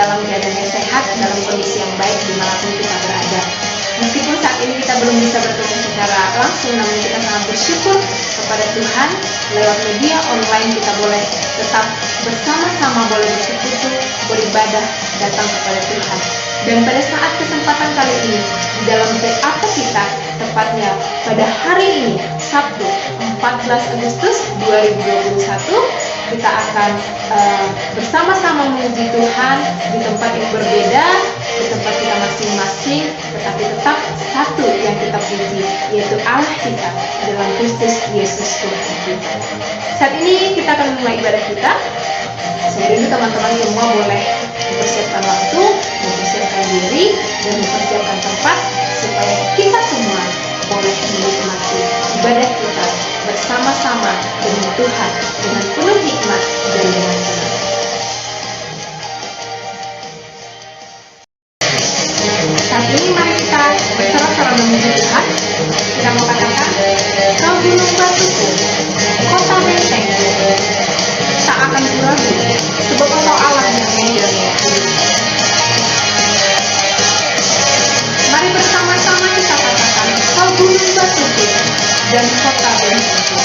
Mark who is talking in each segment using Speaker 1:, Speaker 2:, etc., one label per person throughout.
Speaker 1: dalam keadaan yang sehat, dalam kondisi yang baik dimanapun kita berada. Meskipun saat ini kita belum bisa bertemu secara langsung, namun kita sangat bersyukur kepada Tuhan lewat media online kita boleh tetap bersama-sama, boleh bersekutu, beribadah, datang kepada Tuhan. Dan pada saat kesempatan kali ini, di dalam PAP kita, tepatnya pada hari ini, Sabtu 14 Agustus 2021, kita akan bersama-sama memuji Tuhan di tempat yang berbeda, di tempat kita masing-masing, tetapi tetap satu yang kita puji, yaitu Allah kita dalam Kristus Yesus Tuhan kita. Saat ini kita akan memulai ibadah kita. Saya rindu teman-teman semua boleh mempersiapkan waktu, mempersiapkan diri, dan mempersiapkan tempat supaya kita semua boleh menikmati ibadah kita bersama-sama dengan Tuhan dengan penuh hikmat dan dengan tenang. Saat ini mari kita bersorak-sorak memuji Tuhan. Kita mau katakan, kau gunung batuku, kota bentengku, tak akan kuragu, sebab engkau Allah yang menjaga. Mari bersama-sama kita katakan, kau gunung batuku dan kota bentengku.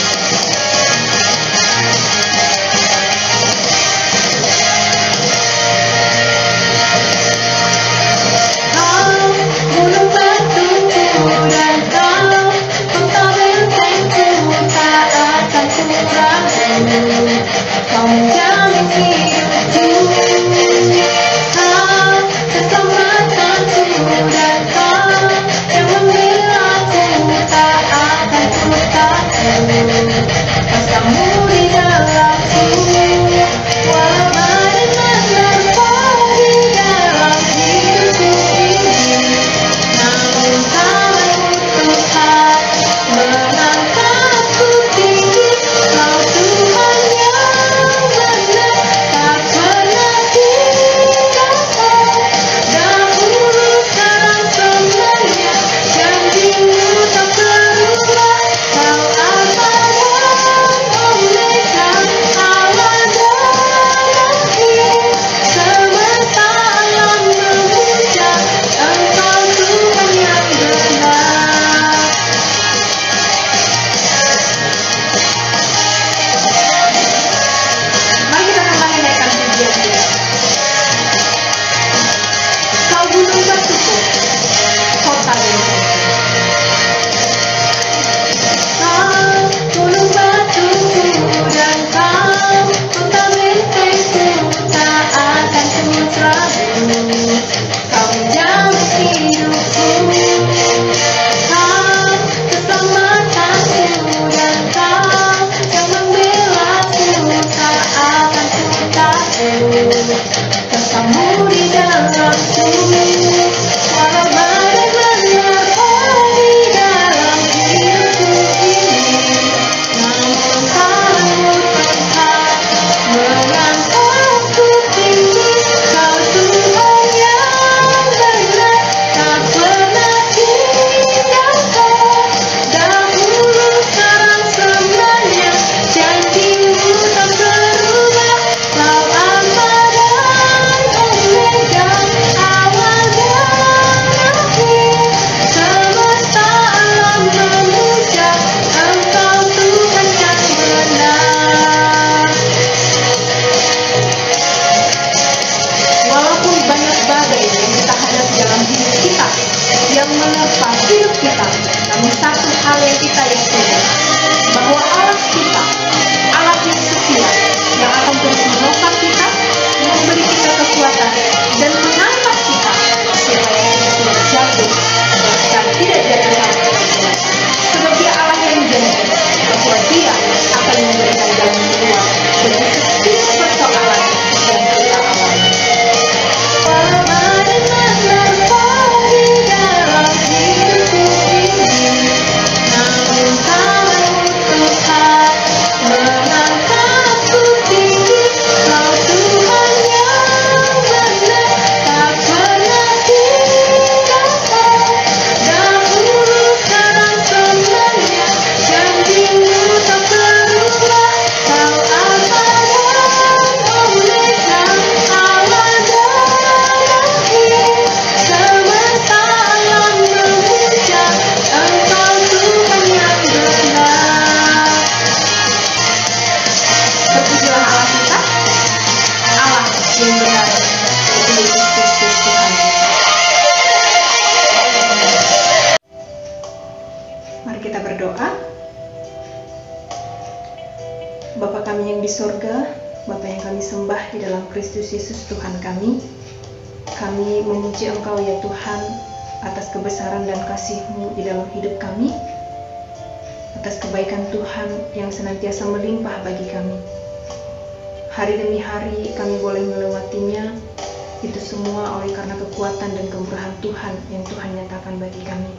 Speaker 2: Namun tak
Speaker 1: sorga, Bapa yang kami sembah di dalam Kristus Yesus Tuhan kami memuji Engkau ya Tuhan atas kebesaran dan kasih-Mu di dalam hidup kami, atas kebaikan Tuhan yang senantiasa melimpah bagi kami. Hari demi hari kami boleh melewatinya, itu semua oleh karena kekuatan dan kemurahan Tuhan yang Tuhan nyatakan bagi kami.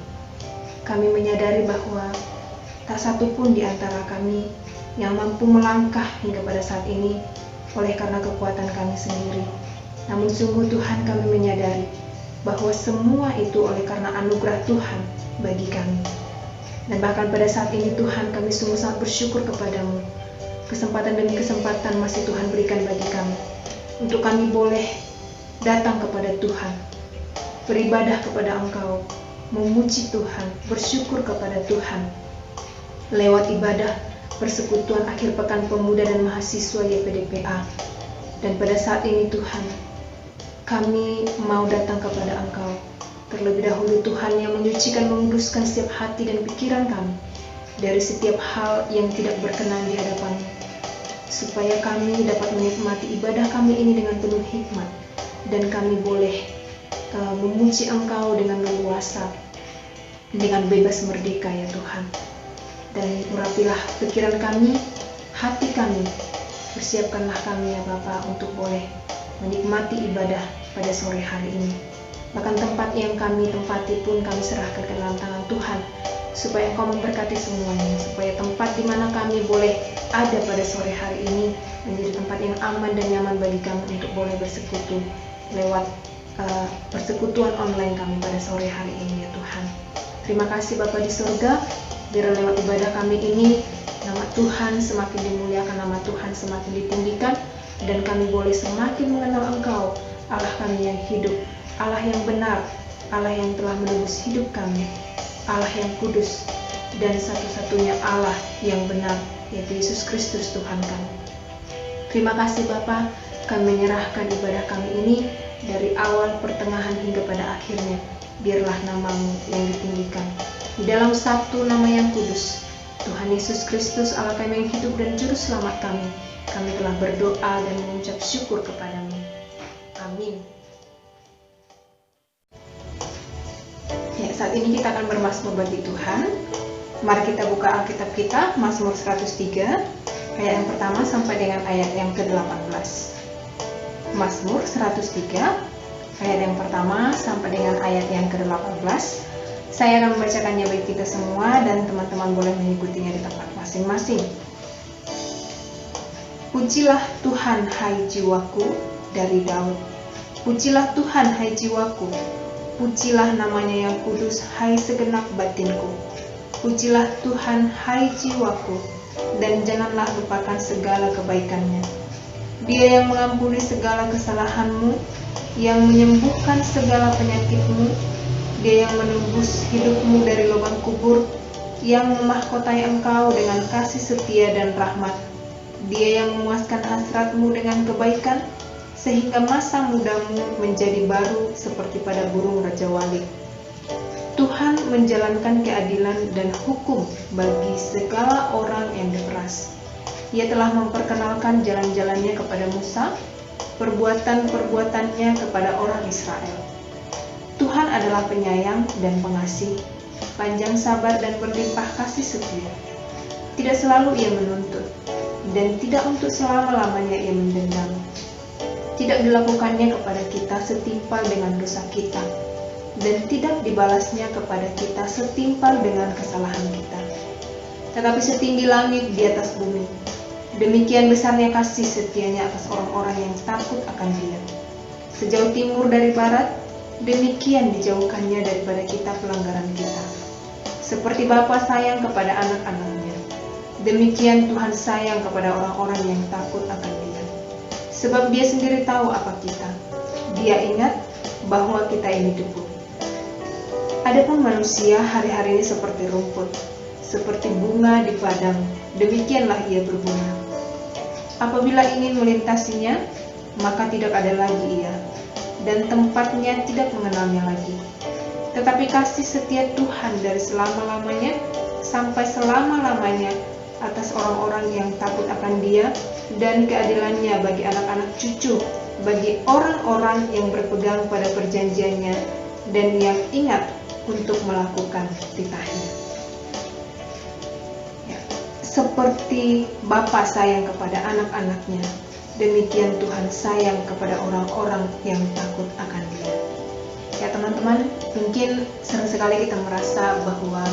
Speaker 1: Kami menyadari bahwa tak satu pun di antara kami yang mampu melangkah hingga pada saat ini oleh karena kekuatan kami sendiri. Namun sungguh Tuhan, kami menyadari bahwa semua itu oleh karena anugerah Tuhan bagi kami. Dan bahkan pada saat ini Tuhan, kami sungguh sangat bersyukur kepadamu. Kesempatan demi kesempatan masih Tuhan berikan bagi kami, untuk kami boleh datang kepada Tuhan, beribadah kepada Engkau, memuji Tuhan, bersyukur kepada Tuhan, lewat ibadah persekutuan akhir pekan pemuda dan mahasiswa YPDPA. Dan pada saat ini Tuhan, kami mau datang kepada Engkau. Terlebih dahulu Tuhan, yang menyucikan, menguduskan setiap hati dan pikiran kami dari setiap hal yang tidak berkenan di hadapan-Mu, supaya kami dapat menikmati ibadah kami ini dengan penuh hikmat, dan kami boleh memuji Engkau dengan leluasa, dengan bebas merdeka ya Tuhan. Dan urapilah pikiran kami, hati kami, persiapkanlah kami ya Bapa untuk boleh menikmati ibadah pada sore hari ini. Bahkan tempat yang kami tempati pun kami serahkan ke dalam tangan Tuhan, supaya Engkau memberkati semuanya, supaya tempat di mana kami boleh ada pada sore hari ini menjadi tempat yang aman dan nyaman bagi kami untuk boleh bersekutu lewat persekutuan online kami pada sore hari ini ya Tuhan. Terima kasih Bapa di surga, biar lewat ibadah kami ini nama Tuhan semakin dimuliakan, nama Tuhan semakin ditinggikan, dan kami boleh semakin mengenal Engkau, Allah kami yang hidup, Allah yang benar, Allah yang telah menebus hidup kami, Allah yang kudus, dan satu-satunya Allah yang benar, yaitu Yesus Kristus Tuhan kami. Terima kasih Bapa, kami menyerahkan ibadah kami ini dari awal, pertengahan hingga pada akhirnya. Biarlah nama-Mu yang ditinggikan. Di dalam satu nama yang kudus, Tuhan Yesus Kristus, Allah kami yang hidup dan juru selamat kami telah berdoa dan mengucap syukur kepadamu. Amin. Ya, saat ini kita akan bermazmur bagi Tuhan. Mari kita buka Alkitab kita, Mazmur 103, ayat yang pertama sampai dengan ayat yang ke-18. Mazmur 103, ayat yang pertama sampai dengan ayat yang ke-18. Saya akan membacakannya bagi kita semua, dan teman-teman boleh mengikutinya di tempat masing-masing. Pujilah Tuhan, hai jiwaku, dari Daud. Pujilah Tuhan, hai jiwaku. Pujilah namanya yang kudus, hai segenap batinku. Pujilah Tuhan, hai jiwaku, dan janganlah lupakan segala kebaikannya. Dia yang mengampuni segala kesalahanmu, yang menyembuhkan segala penyakitmu. Dia yang menebus hidupmu dari lubang kubur, yang memahkotai engkau dengan kasih setia dan rahmat. Dia yang memuaskan hasratmu dengan kebaikan, sehingga masa mudamu menjadi baru seperti pada burung Raja Wali. Tuhan menjalankan keadilan dan hukum bagi segala orang yang diperas. Ia telah memperkenalkan jalan-jalannya kepada Musa, perbuatan-perbuatannya kepada orang Israel. Tuhan adalah penyayang dan pengasih, panjang sabar dan berlimpah kasih setia. Tidak selalu ia menuntut, dan tidak untuk selama-lamanya ia mendendam. Tidak dilakukannya kepada kita setimpal dengan dosa kita, dan tidak dibalasnya kepada kita setimpal dengan kesalahan kita. Tetapi setinggi langit di atas bumi, demikian besarnya kasih setianya atas orang-orang yang takut akan Dia. Sejauh timur dari barat, demikian dijauhkannya daripada kita pelanggaran kita. Seperti Bapa sayang kepada anak-anaknya, demikian Tuhan sayang kepada orang-orang yang takut akan Dia. Sebab Dia sendiri tahu apa kita. Dia ingat bahwa kita ini debu. Adapun manusia hari-hari ini seperti rumput, seperti bunga di padang, demikianlah ia berbunga. Apabila ingin melintasinya, maka tidak ada lagi ia, dan tempatnya tidak mengenalnya lagi. Tetapi kasih setia Tuhan dari selama-lamanya sampai selama-lamanya atas orang-orang yang takut akan Dia, dan keadilannya bagi anak-anak cucu, bagi orang-orang yang berpegang pada perjanjiannya dan yang ingat untuk melakukan titahnya. Ya, seperti Bapa sayang kepada anak-anaknya, demikian Tuhan sayang kepada orang-orang yang takut akan Dia. Ya teman-teman, mungkin sering sekali kita merasa bahwa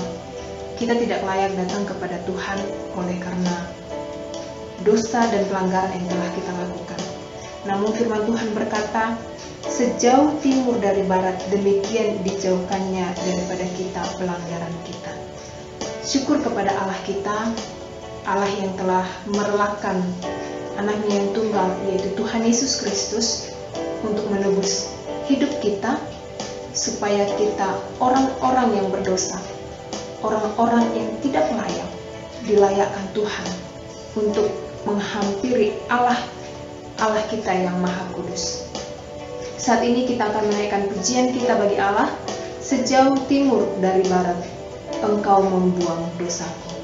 Speaker 1: kita tidak layak datang kepada Tuhan oleh karena dosa dan pelanggaran yang telah kita lakukan. Namun firman Tuhan berkata, sejauh timur dari barat, demikian dijauhkannya daripada kita pelanggaran kita. Syukur kepada Allah kita, Allah yang telah merelakan anaknya yang tunggal, yaitu Tuhan Yesus Kristus, untuk menebus hidup kita, supaya kita orang-orang yang berdosa, orang-orang yang tidak layak, dilayakkan Tuhan untuk menghampiri Allah kita yang Maha Kudus. Saat ini kita akan menaikkan pujian kita bagi Allah. Sejauh timur dari barat, Engkau membuang dosaku.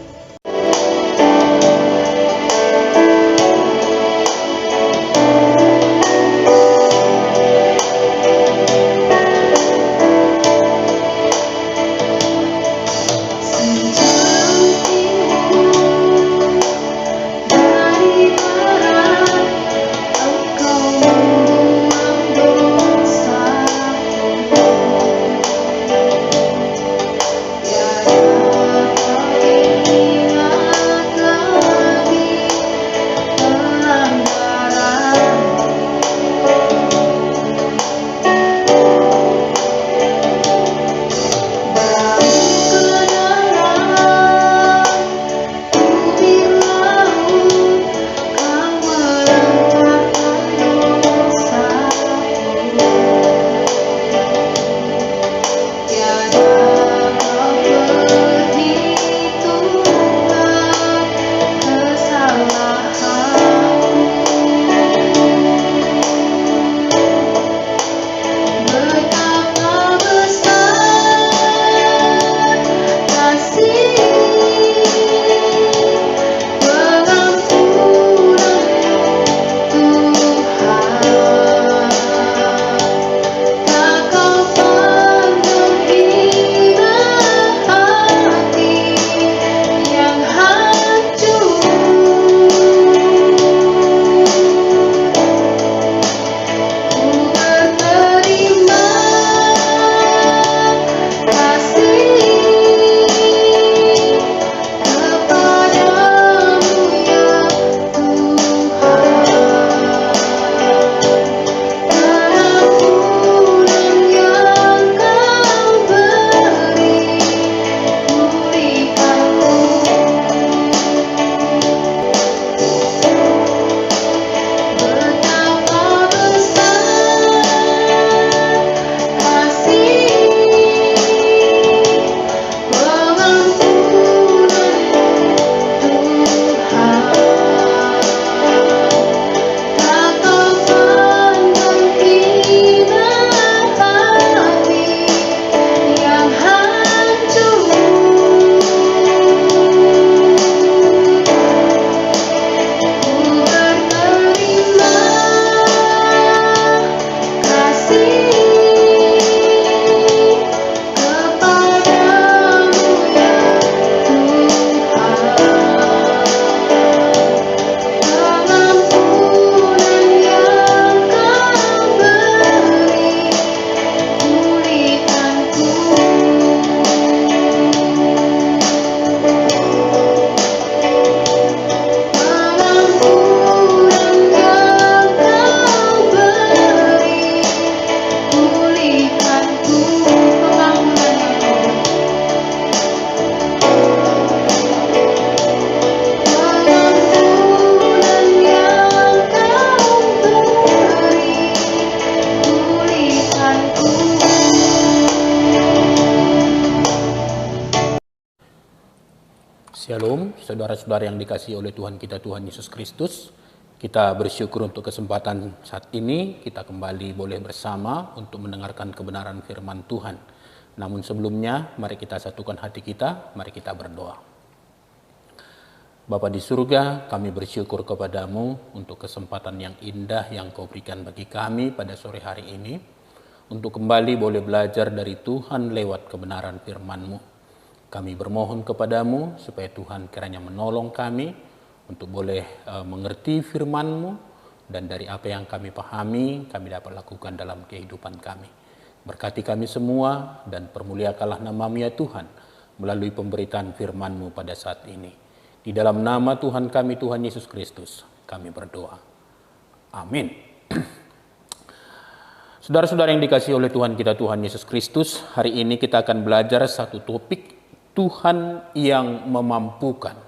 Speaker 2: Shalom, saudara-saudara yang dikasihi oleh Tuhan kita, Tuhan Yesus Kristus. Kita bersyukur untuk kesempatan saat ini, kita kembali boleh bersama untuk mendengarkan kebenaran firman Tuhan. Namun sebelumnya, mari kita satukan hati kita, mari kita berdoa. Bapa di surga, kami bersyukur kepadamu untuk kesempatan yang indah yang kau berikan bagi kami pada sore hari ini, untuk kembali boleh belajar dari Tuhan lewat kebenaran firman-Mu. Kami bermohon kepadamu supaya Tuhan kiranya menolong kami untuk boleh mengerti firman-Mu, dan dari apa yang kami pahami, kami dapat lakukan dalam kehidupan kami. Berkati kami semua dan permuliakanlah nama-Mu ya Tuhan, melalui pemberitaan firman-Mu pada saat ini. Di dalam nama Tuhan kami, Tuhan Yesus Kristus, kami berdoa. Amin. Saudara-saudara yang dikasihi oleh Tuhan kita, Tuhan Yesus Kristus, hari ini kita akan belajar satu topik, Tuhan yang memampukan.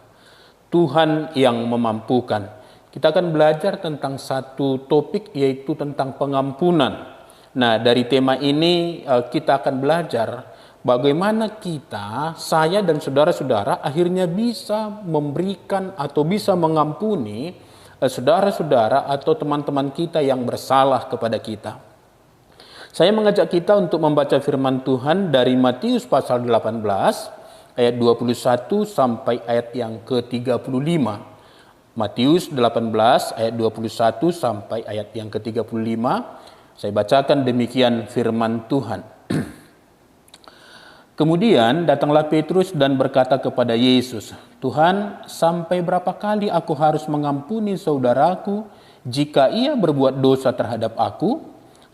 Speaker 2: Tuhan yang memampukan. Kita akan belajar tentang satu topik, yaitu tentang pengampunan. Nah, dari tema ini kita akan belajar bagaimana kita, saya dan saudara-saudara akhirnya bisa memberikan atau bisa mengampuni saudara-saudara atau teman-teman kita yang bersalah kepada kita. Saya mengajak kita untuk membaca firman Tuhan dari Matius pasal 18 ayat 21 sampai ayat yang ke-35. Matius 18 ayat 21 sampai ayat yang ke-35. Saya bacakan demikian firman Tuhan. Kemudian datanglah Petrus dan berkata kepada Yesus, "Tuhan, sampai berapa kali aku harus mengampuni saudaraku jika ia berbuat dosa terhadap aku?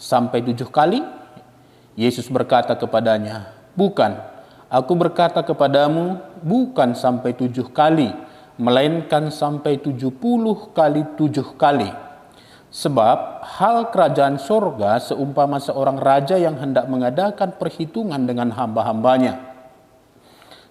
Speaker 2: Sampai 7 kali?" Yesus berkata kepadanya, "Bukan, aku berkata kepadamu, bukan sampai 7 kali, melainkan sampai 70 kali 7 kali. Sebab hal kerajaan sorga seumpama seorang raja yang hendak mengadakan perhitungan dengan hamba-hambanya.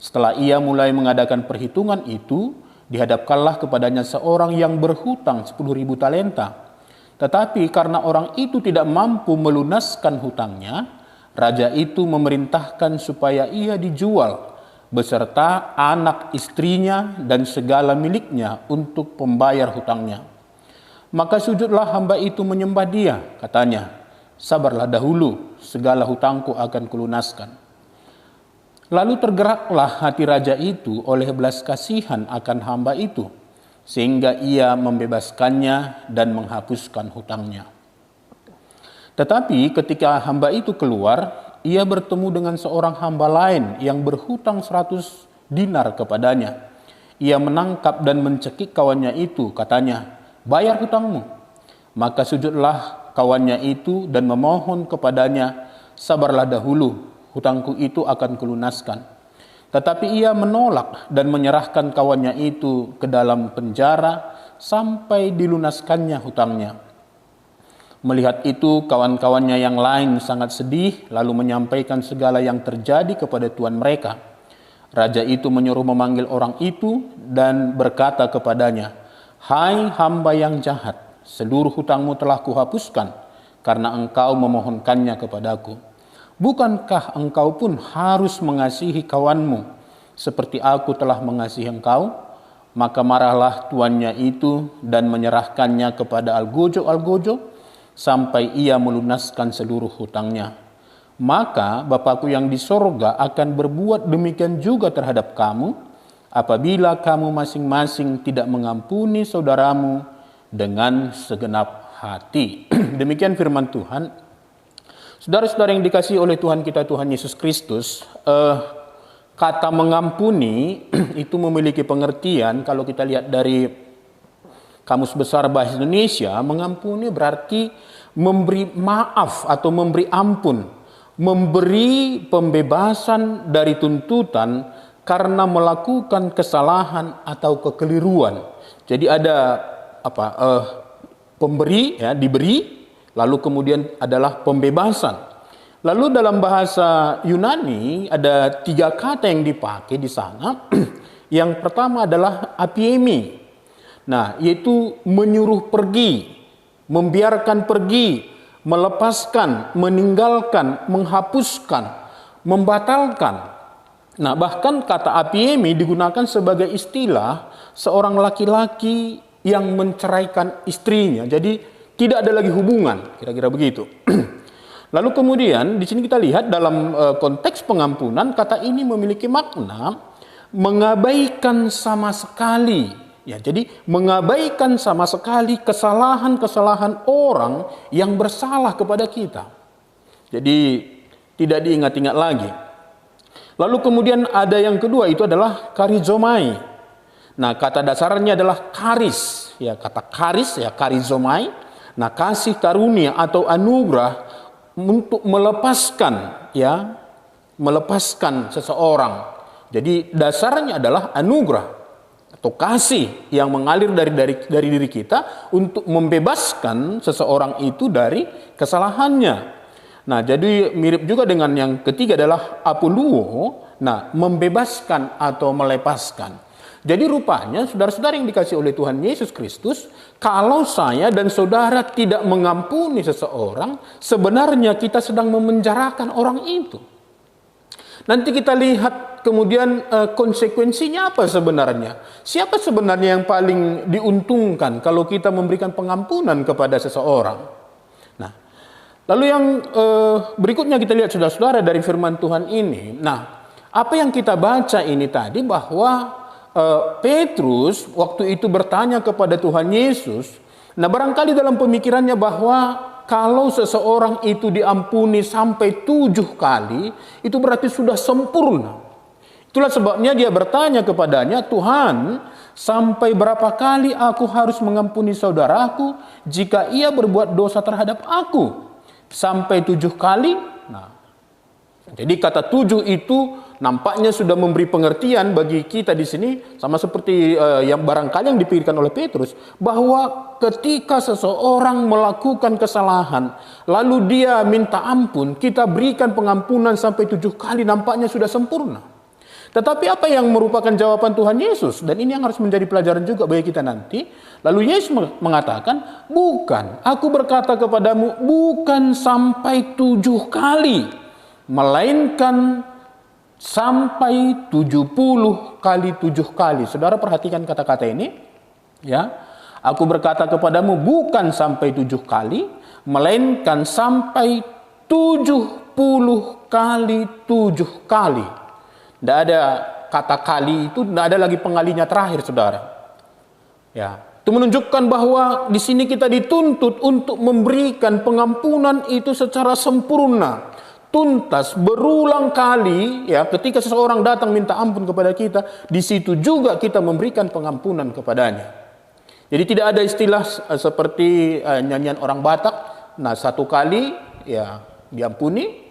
Speaker 2: Setelah ia mulai mengadakan perhitungan itu, dihadapkanlah kepadanya seorang yang berhutang 10.000 talenta. Tetapi karena orang itu tidak mampu melunaskan hutangnya, raja itu memerintahkan supaya ia dijual beserta anak istrinya dan segala miliknya untuk pembayar hutangnya. Maka sujudlah hamba itu menyembah dia, katanya, 'Sabarlah dahulu, segala hutangku akan kulunaskan.' Lalu tergeraklah hati raja itu oleh belas kasihan akan hamba itu, sehingga ia membebaskannya dan menghapuskan hutangnya. Tetapi ketika hamba itu keluar, ia bertemu dengan seorang hamba lain yang berhutang 100 dinar kepadanya. Ia menangkap dan mencekik kawannya itu, katanya, 'Bayar hutangmu.' Maka sujudlah kawannya itu dan memohon kepadanya, 'Sabarlah dahulu, hutangku itu akan kulunaskan.' Tetapi ia menolak dan menyerahkan kawannya itu ke dalam penjara sampai dilunaskannya hutangnya. Melihat itu, kawan-kawannya yang lain sangat sedih, lalu menyampaikan segala yang terjadi kepada tuan mereka. Raja itu menyuruh memanggil orang itu dan berkata kepadanya, 'Hai hamba yang jahat, seluruh hutangmu telah kuhapuskan karena engkau memohonkannya kepadaku. Bukankah engkau pun harus mengasihi kawanmu seperti aku telah mengasihi engkau?' Maka marahlah tuannya itu dan menyerahkannya kepada algojo-algojo sampai ia melunaskan seluruh hutangnya. Maka Bapakku yang di sorga akan berbuat demikian juga terhadap kamu, apabila kamu masing-masing tidak mengampuni saudaramu dengan segenap hati." Demikian firman Tuhan. Saudara-saudara yang dikasihi oleh Tuhan kita, Tuhan Yesus Kristus, kata mengampuni itu memiliki pengertian. Kalau kita lihat dari Kamus Besar Bahasa Indonesia, mengampuni berarti memberi maaf atau memberi ampun, memberi pembebasan dari tuntutan karena melakukan kesalahan atau kekeliruan. Jadi ada pemberi, ya, diberi, lalu kemudian adalah pembebasan. Lalu dalam bahasa Yunani ada 3 kata yang dipakai di sana. Yang pertama adalah apiemi. Nah, yaitu menyuruh pergi, membiarkan pergi, melepaskan, meninggalkan, menghapuskan, membatalkan. Nah, bahkan kata apiemi digunakan sebagai istilah seorang laki-laki yang menceraikan istrinya. Jadi tidak ada lagi hubungan, kira-kira begitu. Lalu kemudian di sini kita lihat dalam konteks pengampunan, kata ini memiliki makna mengabaikan sama sekali Ya, jadi mengabaikan sama sekali kesalahan-kesalahan orang yang bersalah kepada kita. Jadi tidak diingat-ingat lagi. Lalu kemudian ada yang kedua, itu adalah karizomai. Nah, kata dasarnya adalah karis. Ya, kata karis ya karizomai. Nah, kasih karunia atau anugerah untuk melepaskan seseorang. Jadi dasarnya adalah anugerah atau kasih yang mengalir dari diri kita untuk membebaskan seseorang itu dari kesalahannya. Nah, jadi mirip juga dengan yang ketiga adalah apoluo. Nah, membebaskan atau melepaskan. Jadi rupanya saudara-saudara yang dikasihi oleh Tuhan Yesus Kristus, kalau saya dan saudara tidak mengampuni seseorang, sebenarnya kita sedang memenjarakan orang itu. Nanti kita lihat kemudian konsekuensinya apa sebenarnya. Siapa sebenarnya yang paling diuntungkan kalau kita memberikan pengampunan kepada seseorang? Nah, lalu yang berikutnya kita lihat saudara-saudara dari firman Tuhan ini. Nah, apa yang kita baca ini tadi bahwa Petrus waktu itu bertanya kepada Tuhan Yesus. Nah, barangkali dalam pemikirannya bahwa kalau seseorang itu diampuni sampai 7 kali, itu berarti sudah sempurna. Itulah sebabnya dia bertanya kepadanya, Tuhan, sampai berapa kali aku harus mengampuni saudaraku jika ia berbuat dosa terhadap aku? Sampai 7 kali? Nah, jadi kata 7 itu nampaknya sudah memberi pengertian bagi kita di sini, sama seperti yang barangkali yang dipikirkan oleh Petrus, bahwa ketika seseorang melakukan kesalahan, lalu dia minta ampun, kita berikan pengampunan sampai 7 kali, nampaknya sudah sempurna. Tetapi apa yang merupakan jawaban Tuhan Yesus, dan ini yang harus menjadi pelajaran juga bagi kita nanti. Lalu Yesus mengatakan, bukan, aku berkata kepadamu, bukan sampai 7 kali, melainkan sampai 70 kali 7 kali. Saudara perhatikan kata-kata ini, ya. Aku berkata kepadamu bukan sampai 7 kali, melainkan sampai 70 kali 7 kali. Tidak ada kata kali itu, tidak ada lagi pengalinya terakhir, saudara. Ya, itu menunjukkan bahwa di sini kita dituntut untuk memberikan pengampunan itu secara sempurna, tuntas, berulang kali. Ya, ketika seseorang datang minta ampun kepada kita, di situ juga kita memberikan pengampunan kepadanya. Jadi tidak ada istilah seperti nyanyian orang Batak. Nah, 1 kali ya diampuni,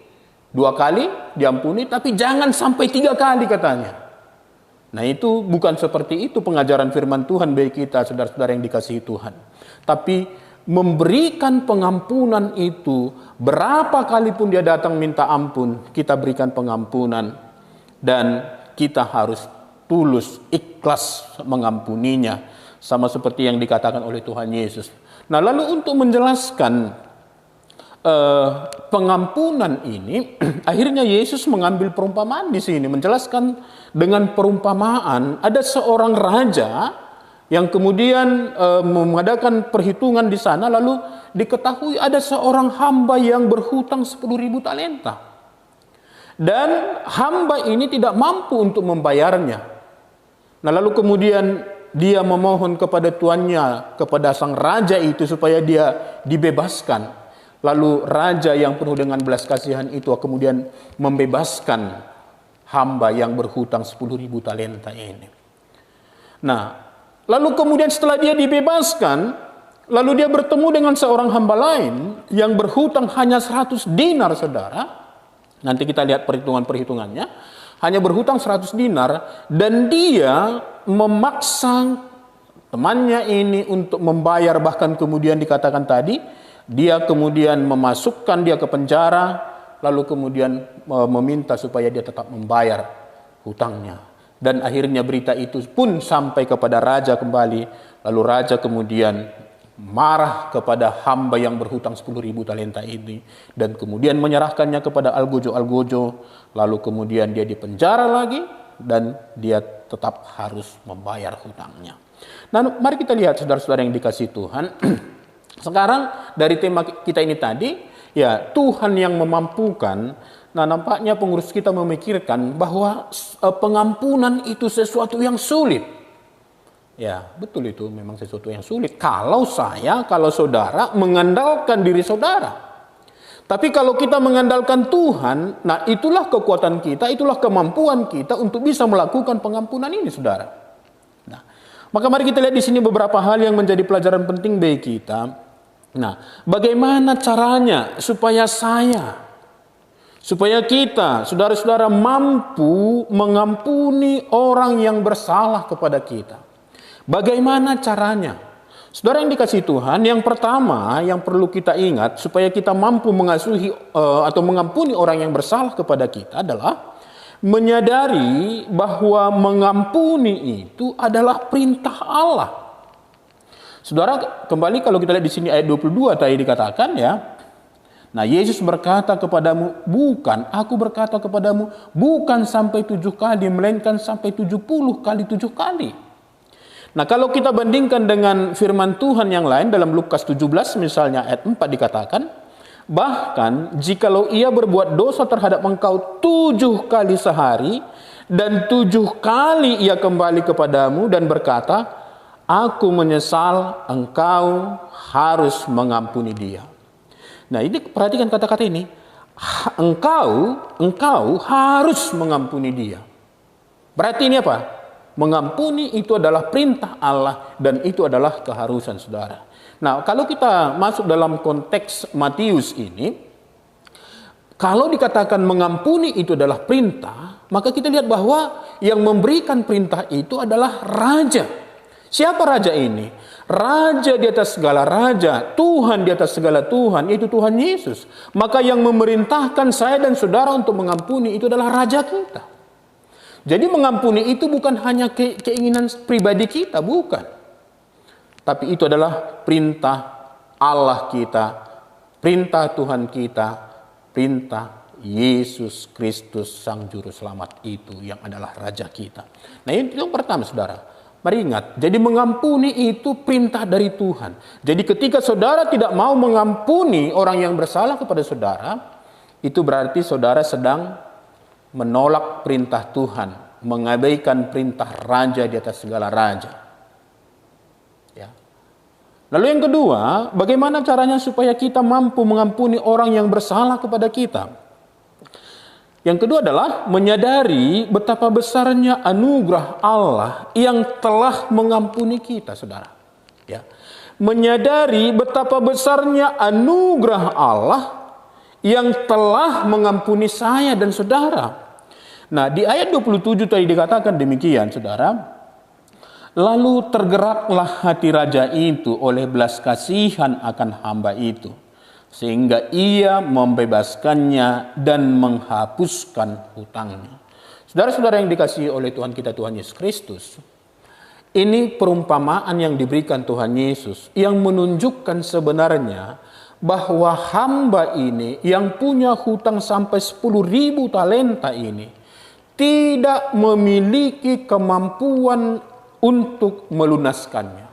Speaker 2: 2 kali diampuni, tapi jangan sampai 3 kali katanya. Nah, itu bukan seperti itu pengajaran firman Tuhan bagi kita, saudara-saudara yang dikasihi Tuhan. Tapi memberikan pengampunan itu, berapa kali pun dia datang minta ampun, kita berikan pengampunan. Dan kita harus tulus, ikhlas mengampuninya. Sama seperti yang dikatakan oleh Tuhan Yesus. Nah, lalu untuk menjelaskan pengampunan ini, akhirnya Yesus mengambil perumpamaan di sini, menjelaskan dengan perumpamaan. Ada seorang raja yang kemudian mengadakan perhitungan di sana, lalu diketahui ada seorang hamba yang berhutang 10.000 talenta. Dan hamba ini tidak mampu untuk membayarnya. Nah, lalu kemudian dia memohon kepada tuannya, kepada sang raja itu supaya dia dibebaskan. Lalu raja yang penuh dengan belas kasihan itu kemudian membebaskan hamba yang berhutang 10.000 talenta ini. Nah, lalu kemudian setelah dia dibebaskan, lalu dia bertemu dengan seorang hamba lain yang berhutang hanya 100 dinar, saudara. Nanti kita lihat perhitungannya. Hanya berhutang 100 dinar, dan dia memaksa temannya ini untuk membayar. Bahkan kemudian dikatakan tadi, dia kemudian memasukkan dia ke penjara, lalu kemudian meminta supaya dia tetap membayar hutangnya. Dan akhirnya berita itu pun sampai kepada raja kembali. Lalu raja kemudian marah kepada hamba yang berhutang 10.000 talenta ini, dan kemudian menyerahkannya kepada algojo. Lalu kemudian dia dipenjara lagi, dan dia tetap harus membayar hutangnya. Nah, mari kita lihat saudara-saudara yang dikasihi Tuhan. Sekarang dari tema kita ini tadi, ya, Tuhan yang memampukan. Nah, nampaknya pengurus kita memikirkan bahwa pengampunan itu sesuatu yang sulit. Ya, betul, itu memang sesuatu yang sulit. Kalau saudara mengandalkan diri saudara. Tapi kalau kita mengandalkan Tuhan, nah itulah kekuatan kita, itulah kemampuan kita untuk bisa melakukan pengampunan ini, saudara. Nah, maka mari kita lihat di sini beberapa hal yang menjadi pelajaran penting bagi kita. Nah, bagaimana caranya supaya kita, saudara-saudara, mampu mengampuni orang yang bersalah kepada kita. Bagaimana caranya? Saudara yang dikasihi Tuhan, yang pertama yang perlu kita ingat supaya kita mampu mengasihi atau mengampuni orang yang bersalah kepada kita adalah menyadari bahwa mengampuni itu adalah perintah Allah. Saudara, kembali kalau kita lihat di sini ayat 22 tadi dikatakan ya. Nah, Yesus berkata kepadamu, aku berkata kepadamu, bukan sampai 7 kali, melainkan sampai 70 kali 7 kali. Nah, kalau kita bandingkan dengan firman Tuhan yang lain dalam Lukas 17 misalnya ayat 4 dikatakan, bahkan jikalau ia berbuat dosa terhadap engkau 7 kali sehari, dan 7 kali ia kembali kepadamu dan berkata, aku menyesal, engkau harus mengampuni dia. Nah, ini perhatikan kata-kata ini. Engkau harus mengampuni dia. Berarti ini apa? Mengampuni itu adalah perintah Allah dan itu adalah keharusan, saudara. Nah, kalau kita masuk dalam konteks Matius ini, kalau dikatakan mengampuni itu adalah perintah, maka kita lihat bahwa yang memberikan perintah itu adalah raja. Siapa raja ini? Raja di atas segala raja, Tuhan di atas segala Tuhan, yaitu Tuhan Yesus. Maka yang memerintahkan saya dan saudara untuk mengampuni itu adalah raja kita. Jadi mengampuni itu bukan hanya keinginan pribadi kita, bukan. Tapi itu adalah perintah Allah kita, perintah Tuhan kita, perintah Yesus Kristus Sang Juru Selamat itu yang adalah Raja kita. Nah, itu yang pertama, saudara. Mari ingat, jadi mengampuni itu perintah dari Tuhan. Jadi ketika saudara tidak mau mengampuni orang yang bersalah kepada saudara, itu berarti saudara sedang menolak perintah Tuhan, mengabaikan perintah Raja di atas segala raja. Ya. Lalu yang kedua, bagaimana caranya supaya kita mampu mengampuni orang yang bersalah kepada kita? Yang kedua adalah menyadari betapa besarnya anugerah Allah yang telah mengampuni kita, saudara. Ya. Menyadari betapa besarnya anugerah Allah yang telah mengampuni saya dan saudara. Nah, di ayat 27 tadi dikatakan demikian, saudara. Lalu tergeraklah hati raja itu oleh belas kasihan akan hamba itu, sehingga ia membebaskannya dan menghapuskan hutangnya. Saudara-saudara yang dikasihi oleh Tuhan kita, Tuhan Yesus Kristus, ini perumpamaan yang diberikan Tuhan Yesus yang menunjukkan sebenarnya bahwa hamba ini yang punya hutang sampai 10.000 talenta ini tidak memiliki kemampuan untuk melunaskannya.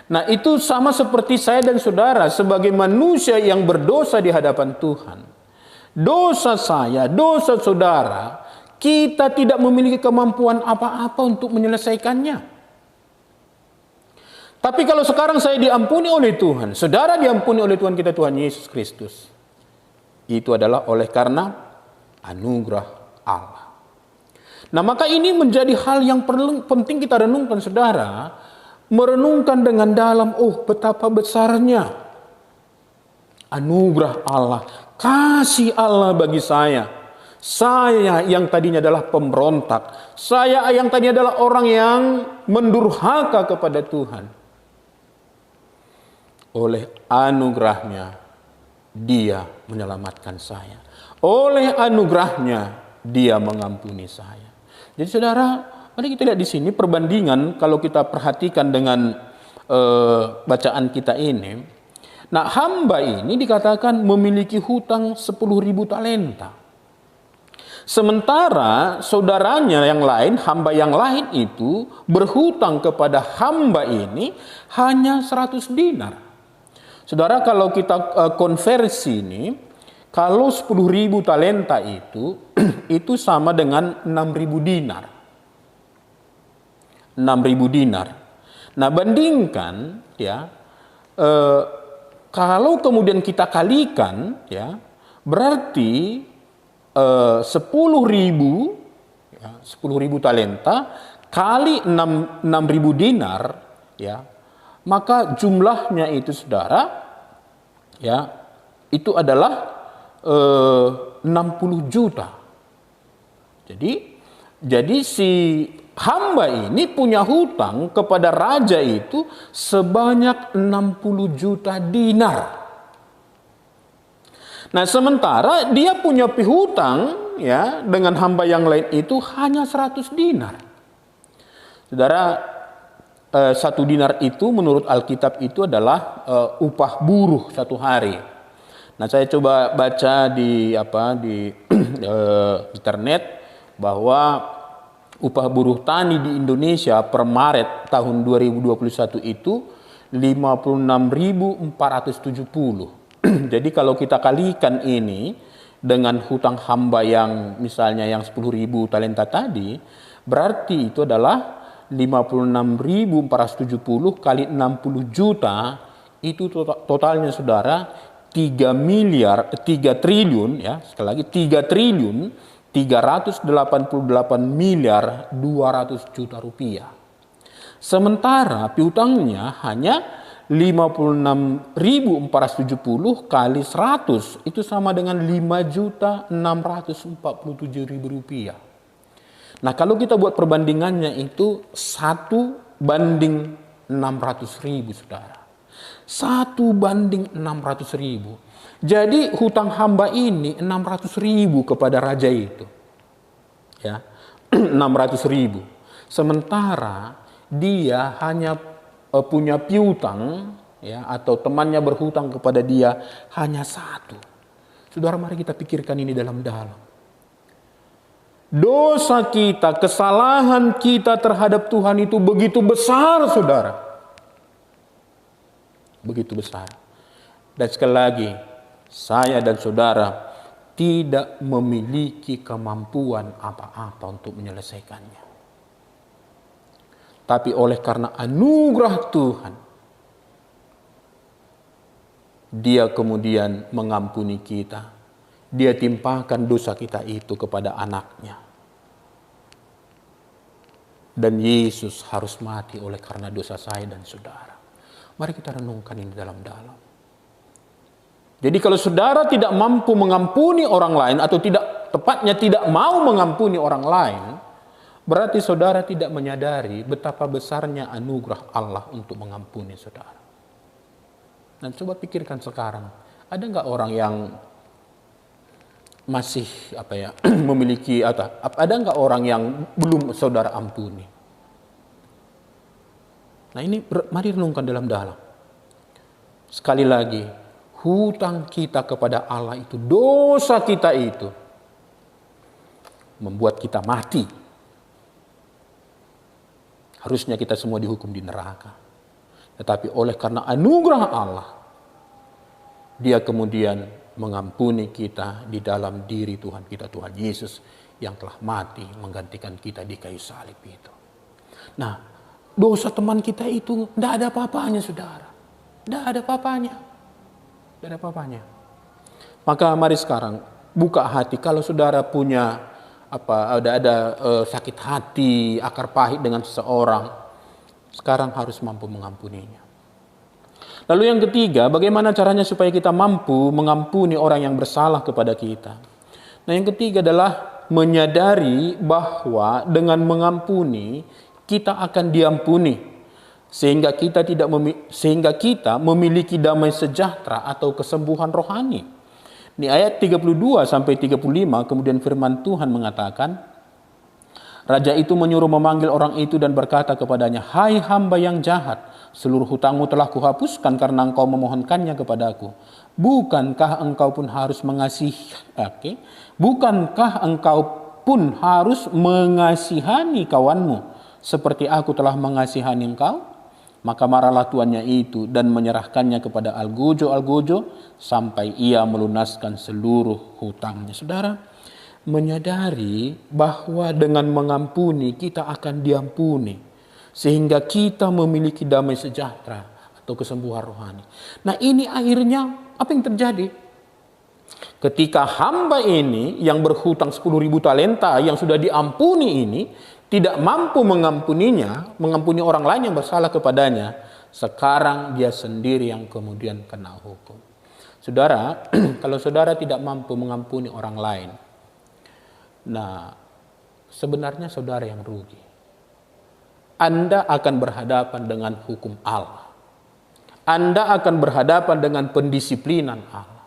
Speaker 2: Nah, itu sama seperti saya dan saudara sebagai manusia yang berdosa di hadapan Tuhan. Dosa saya, dosa saudara, kita tidak memiliki kemampuan apa-apa untuk menyelesaikannya. Tapi kalau sekarang saya diampuni oleh Tuhan, saudara diampuni oleh Tuhan kita, Tuhan Yesus Kristus, itu adalah oleh karena anugerah Allah. Nah, maka ini menjadi hal yang penting kita renungkan, saudara. Merenungkan dengan dalam, betapa besarnya anugerah Allah, kasih Allah bagi saya. Saya yang tadinya adalah pemberontak, saya yang tadinya adalah orang yang mendurhaka kepada Tuhan. Oleh anugerahnya, Dia menyelamatkan saya. Oleh anugerahnya, Dia mengampuni saya. Jadi saudara, mari kita lihat di sini perbandingan kalau kita perhatikan dengan bacaan kita ini. Nah, hamba ini dikatakan memiliki hutang 10.000 talenta. Sementara saudaranya yang lain, hamba yang lain itu berhutang kepada hamba ini hanya 100 dinar. Saudara, kalau kita konversi ini, kalau 10.000 talenta itu sama dengan 6.000 dinar. 6.000 dinar. Nah, bandingkan ya, kalau kemudian kita kalikan ya, berarti 10.000 ya, 10.000 talenta kali 6.000 dinar ya, maka jumlahnya itu saudara ya, itu adalah 60 juta. Jadi si hamba ini punya hutang kepada raja itu sebanyak 60 juta dinar. Nah, sementara dia punya pihutang ya dengan hamba yang lain itu hanya 100 dinar. Saudara, 1 dinar itu menurut Alkitab itu adalah upah buruh 1 hari. Nah, saya coba baca di internet bahwa upah buruh tani di Indonesia per Maret tahun 2021 itu 56.470. Jadi kalau kita kalikan ini dengan hutang hamba yang misalnya yang 10.000 talenta tadi, berarti itu adalah 56.470 kali 60 juta, itu totalnya saudara 3 triliun ya, sekali lagi 3 triliun 388 miliar 200 juta rupiah. Sementara piutangnya hanya 56.470 kali 100 itu sama dengan 5.647.000 rupiah. Nah, kalau kita buat perbandingannya itu 1 banding 600.000 saudara. 1 banding 600.000. Jadi hutang hamba ini 600.000 kepada raja itu. Ya. 600.000. Sementara dia hanya punya piutang ya, atau temannya berhutang kepada dia hanya 1. Saudara, mari kita pikirkan ini dalam-dalam. Dosa kita, kesalahan kita terhadap Tuhan itu begitu besar, saudara. Begitu besar. Dan sekali lagi, saya dan saudara tidak memiliki kemampuan apa-apa untuk menyelesaikannya. Tapi oleh karena anugerah Tuhan, Dia kemudian mengampuni kita. Dia timpakan dosa kita itu kepada anaknya. Dan Yesus harus mati oleh karena dosa saya dan saudara. Mari kita renungkan ini dalam-dalam. Jadi kalau saudara tidak mampu mengampuni orang lain, atau tepatnya tidak mau mengampuni orang lain, berarti saudara tidak menyadari betapa besarnya anugerah Allah untuk mengampuni saudara. Dan coba pikirkan sekarang, ada nggak orang yang masih memiliki ada nggak orang yang belum saudara ampuni? Nah, ini mari renungkan dalam-dalam. Sekali lagi, hutang kita kepada Allah itu, dosa kita itu membuat kita mati. Harusnya kita semua dihukum di neraka. Tetapi oleh karena anugerah Allah, Dia kemudian mengampuni kita di dalam diri Tuhan kita, Tuhan Yesus, yang telah mati menggantikan kita di kayu salib itu. Nah, dosa teman kita itu tidak ada apa-apanya, saudara. Tidak ada apa-apanya. Tidak ada apa-apanya. Maka mari sekarang buka hati. Kalau saudara punya ada sakit hati, akar pahit dengan seseorang, sekarang harus mampu mengampuninya. Lalu yang ketiga, bagaimana caranya supaya kita mampu mengampuni orang yang bersalah kepada kita? Nah, yang ketiga adalah menyadari bahwa dengan mengampuni kita akan diampuni, sehingga kita memiliki damai sejahtera atau kesembuhan rohani. Di ayat 32 sampai 35 kemudian firman Tuhan mengatakan, Raja itu menyuruh memanggil orang itu dan berkata kepadanya, "Hai hamba yang jahat, seluruh hutangmu telah kuhapuskan karena engkau memohonkannya kepadaku. Bukankah engkau pun harus mengasihani kawanmu seperti aku telah mengasihani engkau?" Maka marahlah tuannya itu dan menyerahkannya kepada algojo sampai ia melunaskan seluruh hutangnya. Saudara, menyadari bahwa dengan mengampuni kita akan diampuni. sehingga kita memiliki damai sejahtera atau kesembuhan rohani. Nah, ini akhirnya apa yang terjadi? Ketika hamba ini yang berhutang 10.000 talenta yang sudah diampuni ini tidak mampu mengampuni orang lain yang bersalah kepadanya, sekarang dia sendiri yang kemudian kena hukum. Saudara, kalau saudara tidak mampu mengampuni orang lain, nah sebenarnya saudara yang rugi. Anda akan berhadapan dengan hukum Allah. Anda akan berhadapan dengan pendisiplinan Allah.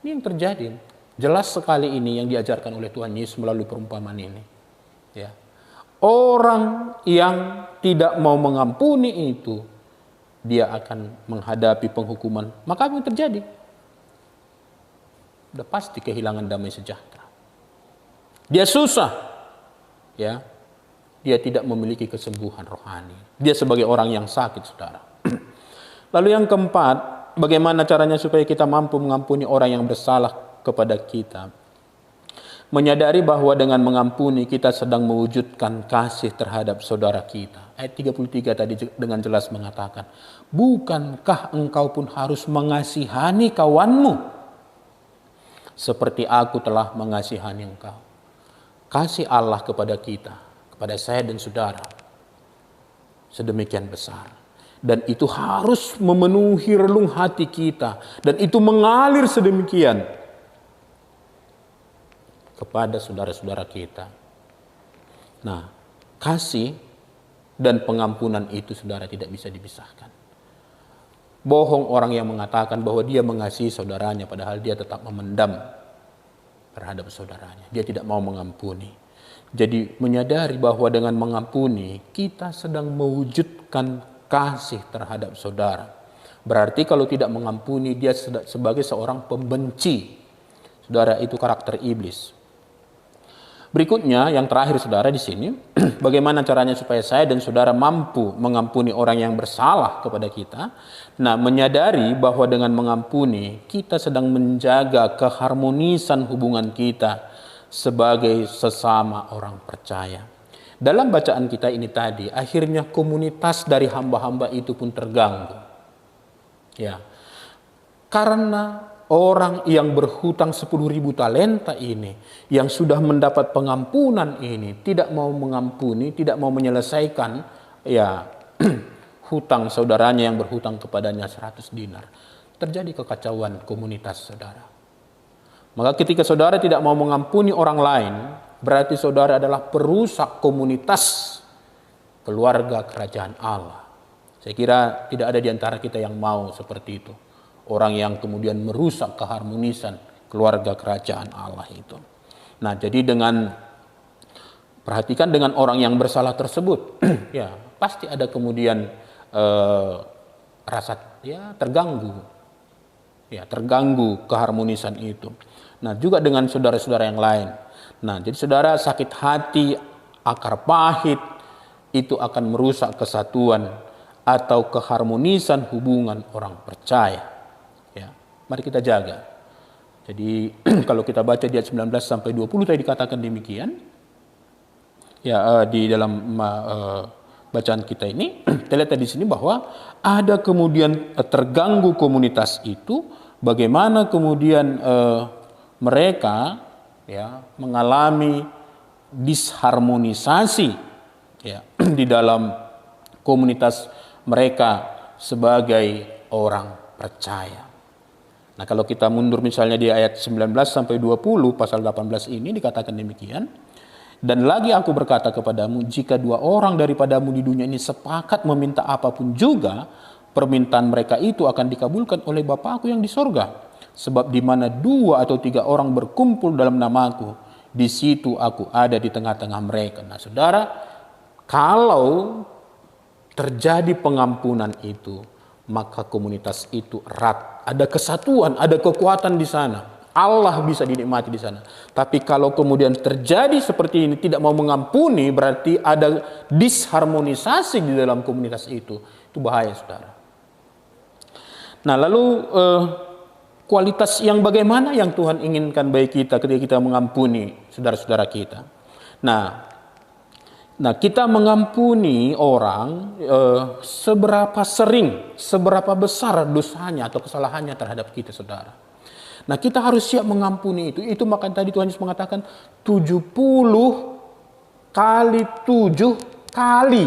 Speaker 2: Ini yang terjadi. Jelas sekali ini yang diajarkan oleh Tuhan Yesus melalui perumpamaan ini. Ya. Orang yang tidak mau mengampuni itu, dia akan menghadapi penghukuman. Maka apa yang terjadi? Sudah pasti kehilangan damai sejahtera. Dia susah. Ya. Dia tidak memiliki kesembuhan rohani. Dia sebagai orang yang sakit, saudara. Lalu yang keempat, bagaimana caranya supaya kita mampu mengampuni orang yang bersalah kepada kita? Menyadari bahwa dengan mengampuni kita sedang mewujudkan kasih terhadap saudara kita. Ayat 33 tadi dengan jelas mengatakan, bukankah engkau pun harus mengasihani kawanmu seperti aku telah mengasihani engkau? Kasih Allah kepada kita, kepada saya dan saudara, sedemikian besar. Dan itu harus memenuhi relung hati kita. Dan itu mengalir sedemikian kepada saudara-saudara kita. Nah, kasih dan pengampunan itu, saudara, tidak bisa dipisahkan. Bohong orang yang mengatakan bahwa dia mengasihi saudaranya, padahal dia tetap memendam terhadap saudaranya. Dia tidak mau mengampuni. Jadi menyadari bahwa dengan mengampuni, kita sedang mewujudkan kasih terhadap saudara. Berarti kalau tidak mengampuni, dia sebagai seorang pembenci. Saudara, itu karakter iblis. Berikutnya, yang terakhir saudara di sini, bagaimana caranya supaya saya dan saudara mampu mengampuni orang yang bersalah kepada kita? Nah, menyadari bahwa dengan mengampuni, kita sedang menjaga keharmonisan hubungan kita sebagai sesama orang percaya. Dalam bacaan kita ini tadi, akhirnya komunitas dari hamba-hamba itu pun terganggu. Ya, karena orang yang berhutang 10.000 talenta ini, yang sudah mendapat pengampunan ini, tidak mau mengampuni, tidak mau menyelesaikan ya hutang saudaranya yang berhutang kepadanya 100 dinar. Terjadi kekacauan komunitas, saudara. Maka ketika saudara tidak mau mengampuni orang lain, berarti saudara adalah perusak komunitas keluarga kerajaan Allah. Saya kira tidak ada di antara kita yang mau seperti itu. Orang yang kemudian merusak keharmonisan keluarga kerajaan Allah itu. Nah, jadi perhatikan dengan orang yang bersalah tersebut, ya pasti ada kemudian rasa terganggu, terganggu keharmonisan itu. Nah, juga dengan saudara-saudara yang lain. Nah, jadi saudara, sakit hati, akar pahit, itu akan merusak kesatuan atau keharmonisan hubungan orang percaya. Ya, mari kita jaga. Jadi kalau kita baca di ayat 19 sampai 20 tadi dikatakan demikian. Ya, di dalam bacaan kita ini, kita lihat di sini bahwa ada kemudian terganggu komunitas itu, bagaimana kemudian mereka mengalami disharmonisasi di dalam komunitas mereka sebagai orang percaya. Nah, kalau kita mundur misalnya di ayat 19 sampai 20 pasal 18 ini dikatakan demikian. Dan lagi aku berkata kepadamu, jika 2 orang daripadamu di dunia ini sepakat meminta apapun juga, permintaan mereka itu akan dikabulkan oleh Bapa-Ku yang di sorga. Sebab di mana 2 atau 3 orang berkumpul dalam namaku, di situ aku ada di tengah-tengah mereka. Nah, saudara, kalau terjadi pengampunan itu, maka komunitas itu erat. Ada kesatuan, ada kekuatan di sana. Allah bisa dinikmati di sana. Tapi kalau kemudian terjadi seperti ini, tidak mau mengampuni, berarti ada disharmonisasi di dalam komunitas itu. Itu bahaya, saudara. Nah, lalu kualitas yang bagaimana yang Tuhan inginkan bagi kita ketika kita mengampuni saudara-saudara kita. Nah, Nah, kita mengampuni orang seberapa sering, seberapa besar dosanya atau kesalahannya terhadap kita, saudara. Nah, kita harus siap mengampuni itu. Itu makanya tadi Tuhan Yesus mengatakan 70 kali 7 kali.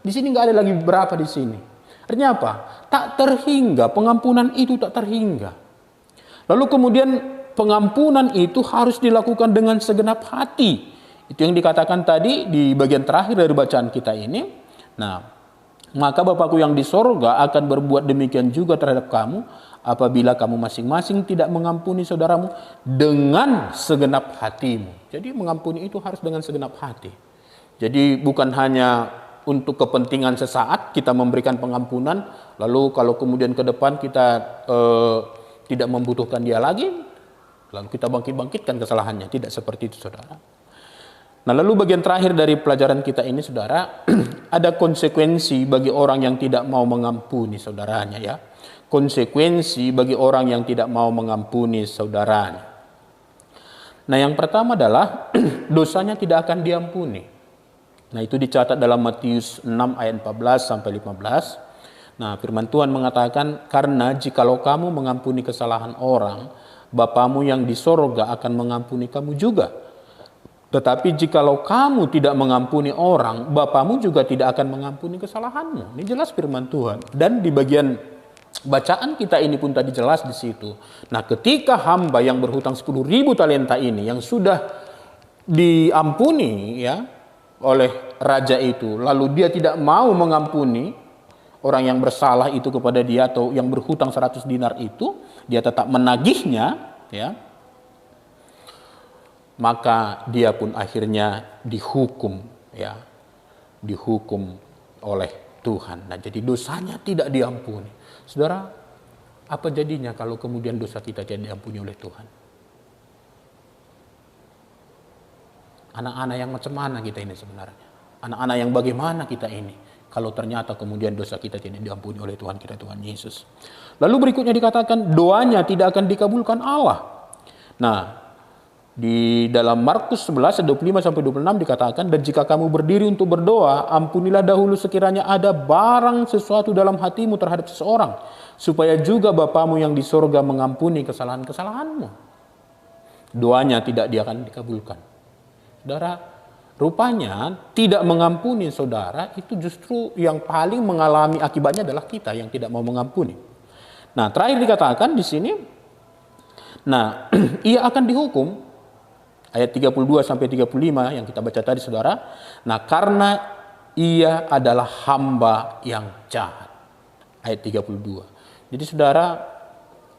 Speaker 2: Di sini nggak ada lagi berapa di sini. Artinya apa? Tak terhingga, pengampunan itu tak terhingga. Lalu kemudian pengampunan itu harus dilakukan dengan segenap hati. Itu yang dikatakan tadi di bagian terakhir dari bacaan kita ini. Nah, maka Bapakku yang di sorga akan berbuat demikian juga terhadap kamu apabila kamu masing-masing tidak mengampuni saudaramu dengan segenap hatimu. Jadi mengampuni itu harus dengan segenap hati. Jadi bukan hanya untuk kepentingan sesaat kita memberikan pengampunan, lalu kalau kemudian ke depan kita tidak membutuhkan dia lagi, lalu kita bangkit-bangkitkan kesalahannya. Tidak seperti itu, saudara. Nah, lalu bagian terakhir dari pelajaran kita ini, saudara, ada konsekuensi bagi orang yang tidak mau mengampuni saudaranya, ya. Konsekuensi bagi orang yang tidak mau mengampuni saudaranya. Nah, yang pertama adalah dosanya tidak akan diampuni. Nah, itu dicatat dalam Matius 6 ayat 14 sampai 15. Nah, firman Tuhan mengatakan, karena jikalau kamu mengampuni kesalahan orang, Bapamu yang di sorga akan mengampuni kamu juga. Tetapi jikalau kamu tidak mengampuni orang, Bapamu juga tidak akan mengampuni kesalahanmu. Ini jelas firman Tuhan. Dan di bagian bacaan kita ini pun tadi jelas di situ. Nah, ketika hamba yang berhutang 10.000 talenta ini yang sudah diampuni ya oleh raja itu, lalu dia tidak mau mengampuni orang yang bersalah itu kepada dia atau yang berhutang 100 dinar itu, dia tetap menagihnya, ya. Maka dia pun akhirnya dihukum, ya, dihukum oleh Tuhan. Nah, jadi dosanya tidak diampuni. Saudara, apa jadinya kalau kemudian dosa kita tidak diampuni oleh Tuhan? Anak-anak yang macam mana kita ini sebenarnya? Anak-anak yang bagaimana kita ini? Kalau ternyata kemudian dosa kita tidak diampuni oleh Tuhan kita, Tuhan Yesus. Lalu berikutnya dikatakan doanya tidak akan dikabulkan Allah. Nah, di dalam Markus 11 25 sampai 26 dikatakan, dan jika kamu berdiri untuk berdoa, ampunilah dahulu sekiranya ada barang sesuatu dalam hatimu terhadap seseorang, supaya juga Bapamu yang di sorga mengampuni kesalahan-kesalahanmu. Doanya tidak dia akan dikabulkan. Saudara, rupanya tidak mengampuni saudara itu justru yang paling mengalami akibatnya adalah kita yang tidak mau mengampuni. Nah, terakhir dikatakan di sini, nah, ia akan dihukum. Ayat 32 sampai 35 yang kita baca tadi, saudara. Nah, karena ia adalah hamba yang jahat. Ayat 32. Jadi saudara,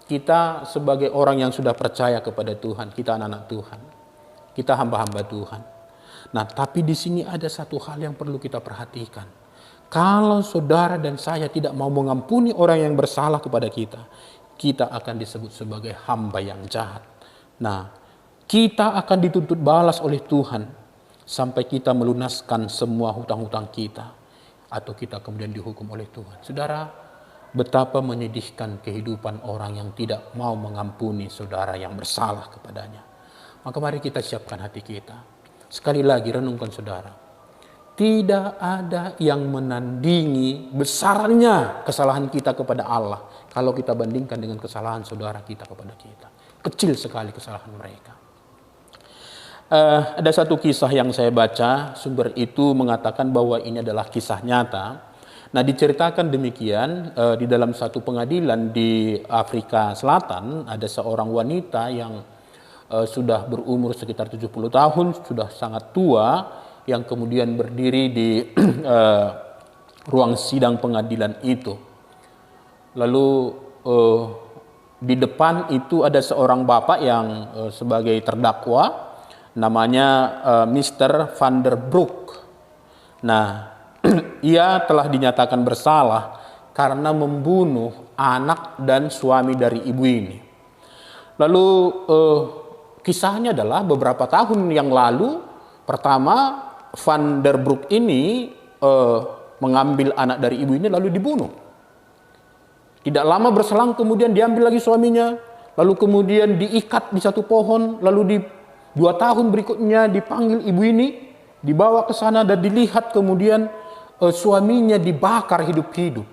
Speaker 2: kita sebagai orang yang sudah percaya kepada Tuhan, kita anak-anak Tuhan, kita hamba-hamba Tuhan. Nah, tapi di sini ada satu hal yang perlu kita perhatikan. Kalau saudara dan saya tidak mau mengampuni orang yang bersalah kepada kita, kita akan disebut sebagai hamba yang jahat. Nah, kita akan dituntut balas oleh Tuhan sampai kita melunaskan semua hutang-hutang kita, atau kita kemudian dihukum oleh Tuhan. Saudara, betapa menyedihkan kehidupan orang yang tidak mau mengampuni saudara yang bersalah kepadanya. Maka mari kita siapkan hati kita. Sekali lagi renungkan saudara. Tidak ada yang menandingi besarnya kesalahan kita kepada Allah kalau kita bandingkan dengan kesalahan saudara kita kepada kita. Kecil sekali kesalahan mereka. Ada satu kisah yang saya baca, sumber itu mengatakan bahwa ini adalah kisah nyata. Nah, diceritakan demikian, di dalam satu pengadilan di Afrika Selatan, ada seorang wanita yang sudah berumur sekitar 70 tahun, sudah sangat tua, yang kemudian berdiri di ruang sidang pengadilan itu. Lalu di depan itu ada seorang bapak yang sebagai terdakwa, namanya Mr. Van der Broek. Nah, ia telah dinyatakan bersalah karena membunuh anak dan suami dari ibu ini. Lalu kisahnya adalah beberapa tahun yang lalu, pertama Van der Broek ini mengambil anak dari ibu ini lalu dibunuh. Tidak lama berselang kemudian diambil lagi suaminya, lalu kemudian diikat di satu pohon, lalu 2 tahun berikutnya dipanggil ibu ini, Dibawa ke sana dan dilihat kemudian suaminya dibakar hidup-hidup.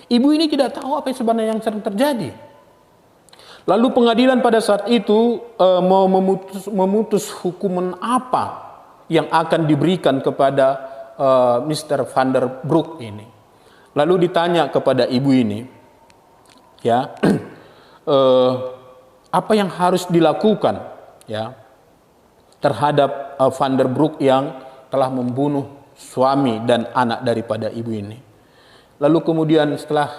Speaker 2: Ibu ini tidak tahu apa yang sebenarnya yang sedang terjadi. Lalu pengadilan pada saat itu mau memutus hukuman apa yang akan diberikan kepada Mr. Van der Broek ini. Lalu ditanya kepada ibu ini, ya, apa yang harus dilakukan, ya, terhadap Van der Broek yang telah membunuh suami dan anak daripada ibu ini. Lalu kemudian setelah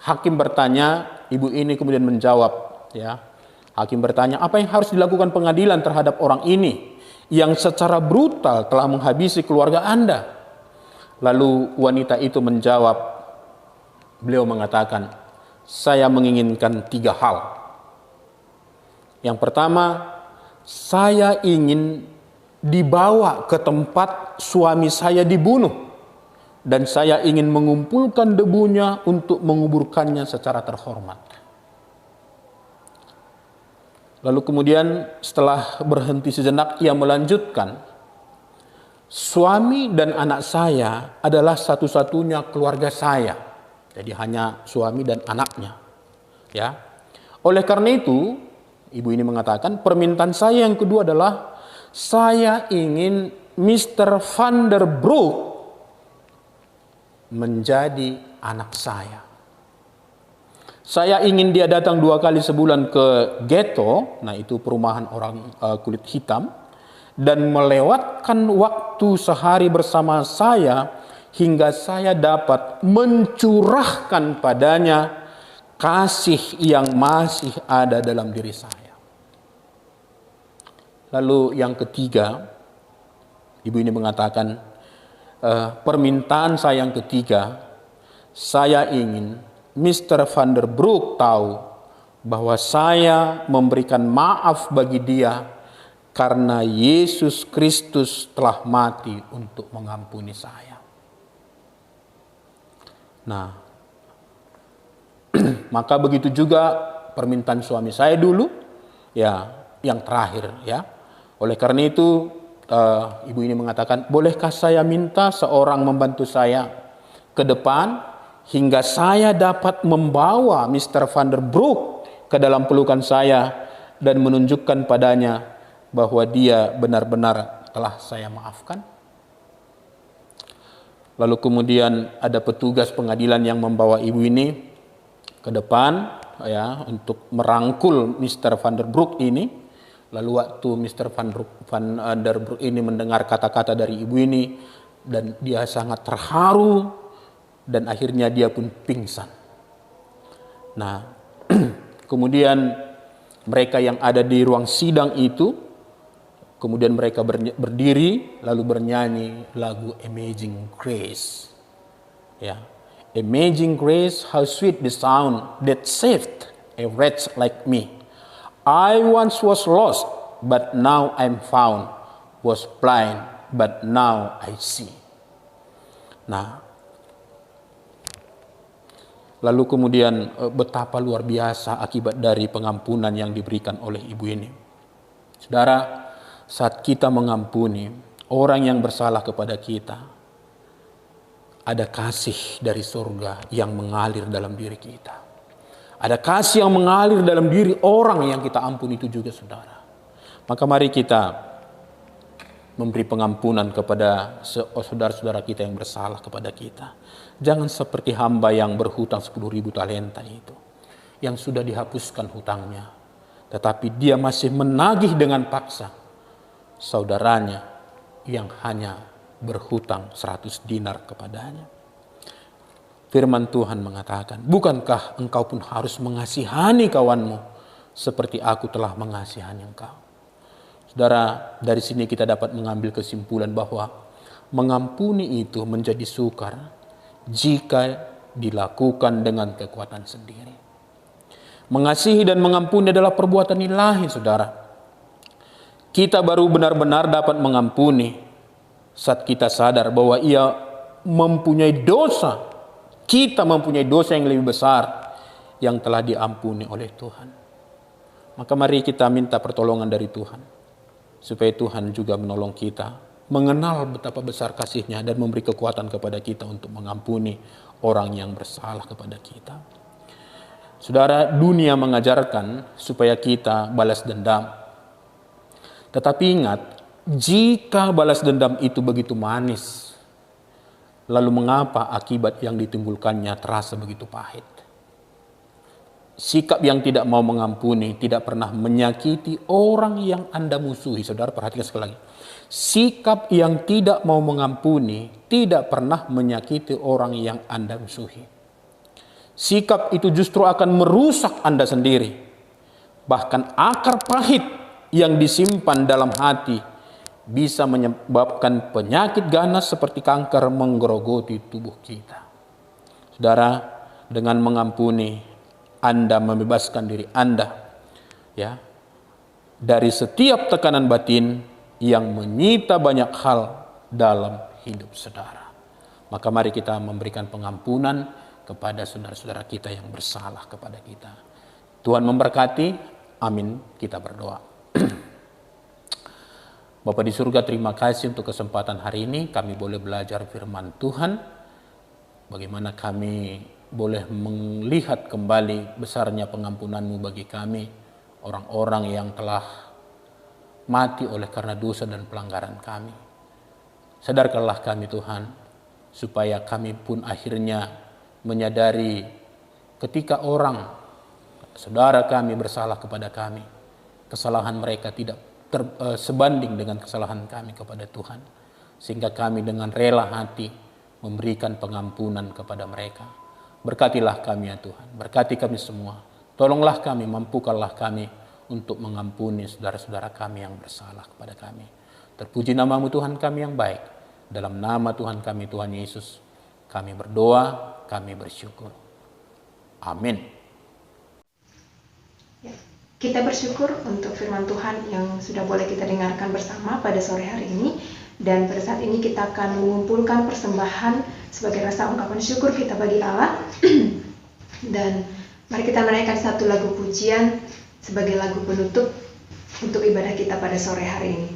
Speaker 2: hakim bertanya, ibu ini kemudian menjawab, ya. Hakim bertanya, apa yang harus dilakukan pengadilan terhadap orang ini yang secara brutal telah menghabisi keluarga Anda? Lalu wanita itu menjawab, beliau mengatakan, saya menginginkan 3 hal. Yang pertama, saya ingin dibawa ke tempat suami saya dibunuh. Dan saya ingin mengumpulkan debunya untuk menguburkannya secara terhormat. Lalu kemudian setelah berhenti sejenak, ia melanjutkan, suami dan anak saya adalah satu-satunya keluarga saya. Jadi hanya suami dan anaknya. Ya. Oleh karena itu, ibu ini mengatakan, permintaan saya yang kedua adalah, saya ingin Mr. Van der Broek menjadi anak saya. Saya ingin dia datang 2 kali sebulan ke ghetto, nah itu perumahan orang kulit hitam, dan melewatkan waktu sehari bersama saya hingga saya dapat mencurahkan padanya kasih yang masih ada dalam diri saya. Lalu yang ketiga, ibu ini mengatakan, permintaan saya yang ketiga, saya ingin Mr. Van der Broek tahu bahwa saya memberikan maaf bagi dia karena Yesus Kristus telah mati untuk mengampuni saya. Nah, maka begitu juga permintaan suami saya dulu, ya, yang terakhir, ya. Oleh karena itu, ibu ini mengatakan, bolehkah saya minta seorang membantu saya ke depan hingga saya dapat membawa Mr. Van der Broek ke dalam pelukan saya dan menunjukkan padanya bahwa dia benar-benar telah saya maafkan. Lalu kemudian ada petugas pengadilan yang membawa ibu ini ke depan, ya, untuk merangkul Mr. Van der Broek ini. Lalu waktu Mr. Van der Broek ini mendengar kata-kata dari ibu ini, dan dia sangat terharu, dan akhirnya dia pun pingsan. Nah, kemudian mereka yang ada di ruang sidang itu, kemudian mereka berdiri lalu bernyanyi lagu Amazing Grace. Ya, Amazing Grace, how sweet the sound that saved a wretch like me. I once was lost, but now I'm found. Was blind, but now I see. Nah, lalu kemudian betapa luar biasa akibat dari pengampunan yang diberikan oleh ibu ini. Saudara, saat kita mengampuni orang yang bersalah kepada kita, ada kasih dari surga yang mengalir dalam diri kita. Ada kasih yang mengalir dalam diri orang yang kita ampuni itu juga, saudara. Maka mari kita memberi pengampunan kepada saudara-saudara kita yang bersalah kepada kita. Jangan seperti hamba yang berhutang 10.000 talenta itu, yang sudah dihapuskan hutangnya, tetapi dia masih menagih dengan paksa saudaranya yang hanya berhutang 100 dinar kepadanya. Firman Tuhan mengatakan, bukankah engkau pun harus mengasihani kawanmu seperti aku telah mengasihani engkau. Saudara, dari sini kita dapat mengambil kesimpulan bahwa mengampuni itu menjadi sukar jika dilakukan dengan kekuatan sendiri. Mengasihi dan mengampuni adalah perbuatan ilahi, saudara. Kita baru benar-benar dapat mengampuni saat kita sadar bahwa ia mempunyai dosa. Kita mempunyai dosa yang lebih besar yang telah diampuni oleh Tuhan. Maka mari kita minta pertolongan dari Tuhan, supaya Tuhan juga menolong kita, mengenal betapa besar kasih-Nya dan memberi kekuatan kepada kita untuk mengampuni orang yang bersalah kepada kita. Saudara, dunia mengajarkan supaya kita balas dendam. Tetapi ingat, jika balas dendam itu begitu manis, lalu mengapa akibat yang ditimbulkannya terasa begitu pahit? Sikap yang tidak mau mengampuni, tidak pernah menyakiti orang yang Anda musuhi. Saudara, perhatikan sekali lagi. Sikap yang tidak mau mengampuni, tidak pernah menyakiti orang yang Anda musuhi. Sikap itu justru akan merusak Anda sendiri. Bahkan akar pahit yang disimpan dalam hati bisa menyebabkan penyakit ganas seperti kanker menggerogoti tubuh kita. Saudara, dengan mengampuni, Anda membebaskan diri Anda ya dari setiap tekanan batin yang menyita banyak hal dalam hidup saudara. Maka mari kita memberikan pengampunan kepada saudara-saudara kita yang bersalah kepada kita. Tuhan memberkati. Amin. Kita berdoa. Bapa di surga, terima kasih untuk kesempatan hari ini kami boleh belajar firman Tuhan. Bagaimana kami boleh melihat kembali besarnya pengampunan-Mu bagi kami, orang-orang yang telah mati oleh karena dosa dan pelanggaran kami. Sadarkanlah kami Tuhan, supaya kami pun akhirnya menyadari ketika orang, saudara kami bersalah kepada kami, kesalahan mereka tidak sebanding dengan kesalahan kami kepada Tuhan. Sehingga kami dengan rela hati memberikan pengampunan kepada mereka. Berkatilah kami ya Tuhan, berkati kami semua. Tolonglah kami, mampukanlah kami untuk mengampuni saudara-saudara kami yang bersalah kepada kami. Terpuji nama-Mu Tuhan kami yang baik. Dalam nama Tuhan kami, Tuhan Yesus, kami berdoa, kami bersyukur. Amin.
Speaker 1: Ya, kita bersyukur untuk firman Tuhan yang sudah boleh kita dengarkan bersama pada sore hari ini. Dan pada saat ini kita akan mengumpulkan persembahan sebagai rasa ungkapan syukur kita bagi Allah. Dan mari kita menaikkan satu lagu pujian sebagai lagu penutup untuk ibadah kita pada sore hari ini.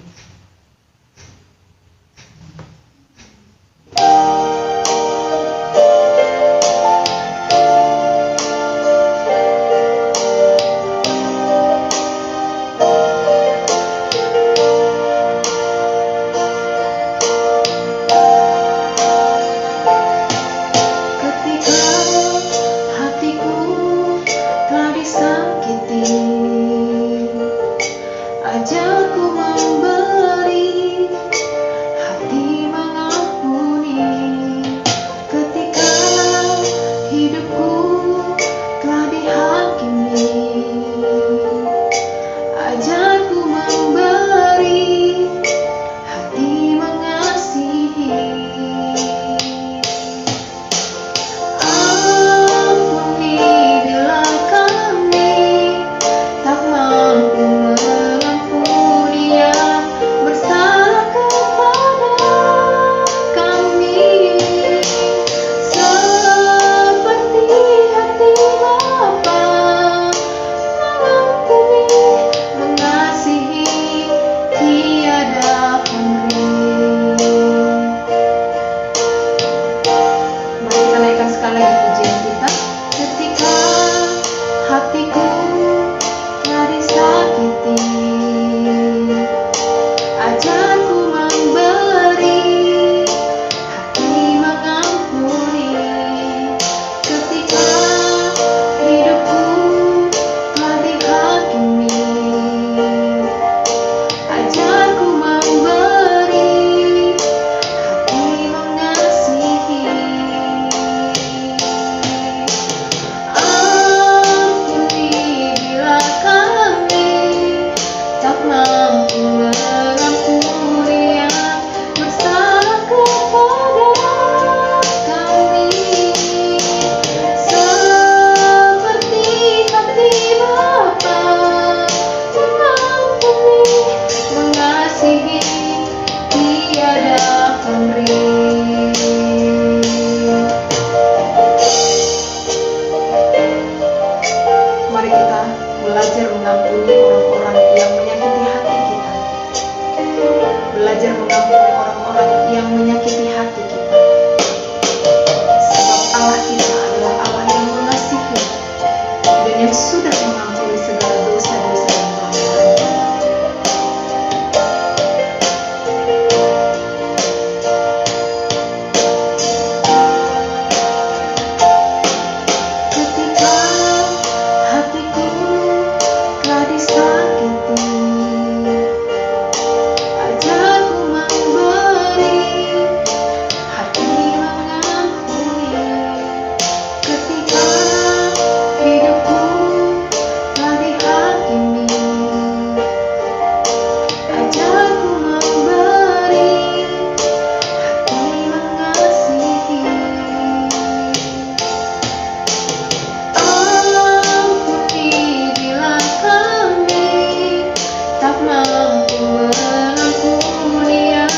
Speaker 1: mampu mengampuni yang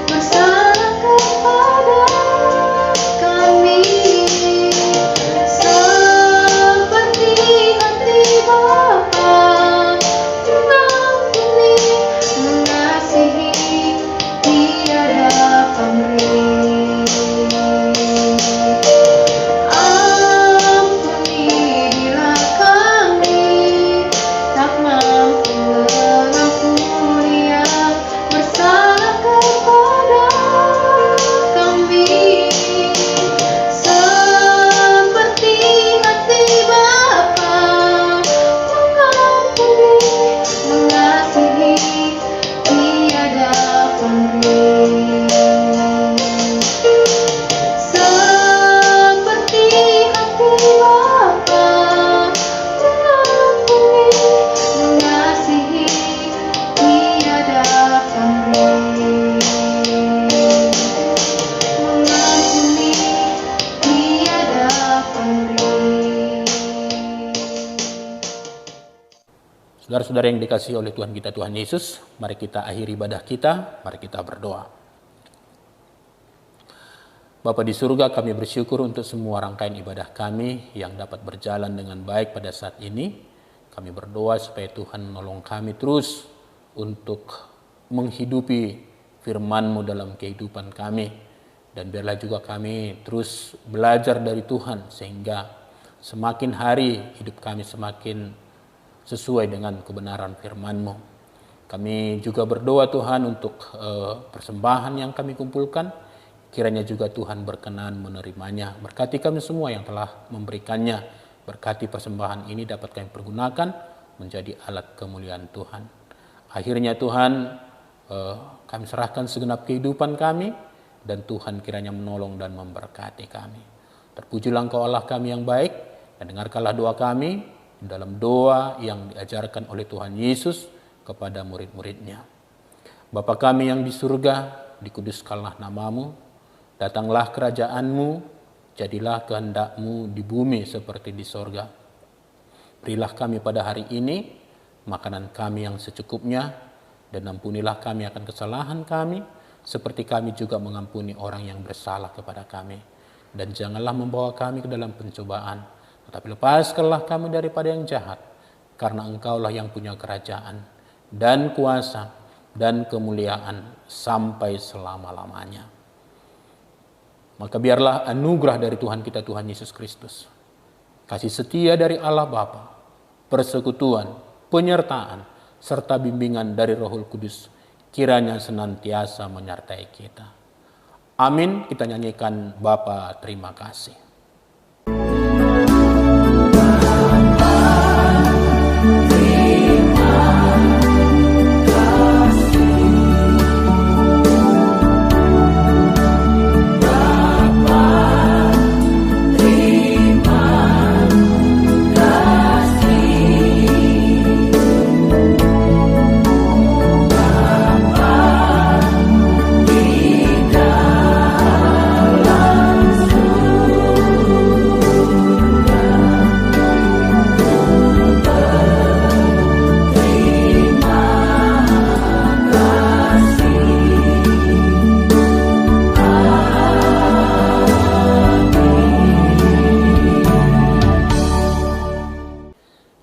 Speaker 1: bersalah kepada kami, seperti hati Bapa mengampuni, mengasihi, tiada pamrih. Ampuni bila kami tak mampu mengampuni yang bersalah kepada kami, seperti hati Bapa mengampuni, mengasihi, tiada pamrih. Seperti hati Bapa mengampuni, mengasihi, tiada pamrih. Mengampuni, tiada pamrih.
Speaker 2: Saudara-saudara yang dikasihi oleh Tuhan kita, Tuhan Yesus, mari kita akhiri ibadah kita, mari kita berdoa. Bapa di surga, kami bersyukur untuk semua rangkaian ibadah kami yang dapat berjalan dengan baik pada saat ini. Kami berdoa supaya Tuhan menolong kami terus untuk menghidupi firman-Mu dalam kehidupan kami. Dan biarlah juga kami terus belajar dari Tuhan sehingga semakin hari hidup kami semakin sesuai dengan kebenaran firman-Mu. Kami juga berdoa Tuhan untuk persembahan yang kami kumpulkan. Kiranya juga Tuhan berkenan menerimanya. Berkati kami semua yang telah memberikannya. Berkati persembahan ini dapat kami pergunakan menjadi alat kemuliaan Tuhan. Akhirnya Tuhan, kami serahkan segenap kehidupan kami, dan Tuhan kiranya menolong dan memberkati kami. Terpujilah Engkau Allah kami yang baik, dan dengarkanlah doa kami dalam doa yang diajarkan oleh Tuhan Yesus kepada murid-muridnya. Bapa kami yang di surga, dikuduskanlah nama-Mu, datanglah kerajaan-Mu, jadilah kehendak-Mu di bumi seperti di sorga. Berilah kami pada hari ini makanan kami yang secukupnya, dan ampunilah kami akan kesalahan kami, seperti kami juga mengampuni orang yang bersalah kepada kami. Dan janganlah membawa kami ke dalam pencobaan, tetapi lepaskanlah kami daripada yang jahat, karena Engkaulah yang punya kerajaan, dan kuasa, dan kemuliaan sampai selama-lamanya. Maka biarlah anugerah dari Tuhan kita, Tuhan Yesus Kristus, kasih setia dari Allah Bapa, persekutuan, penyertaan, serta bimbingan dari Roh Kudus, kiranya senantiasa menyertai kita. Amin. Kita nyanyikan Bapa terima kasih.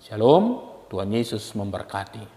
Speaker 2: Shalom, Tuhan Yesus memberkati.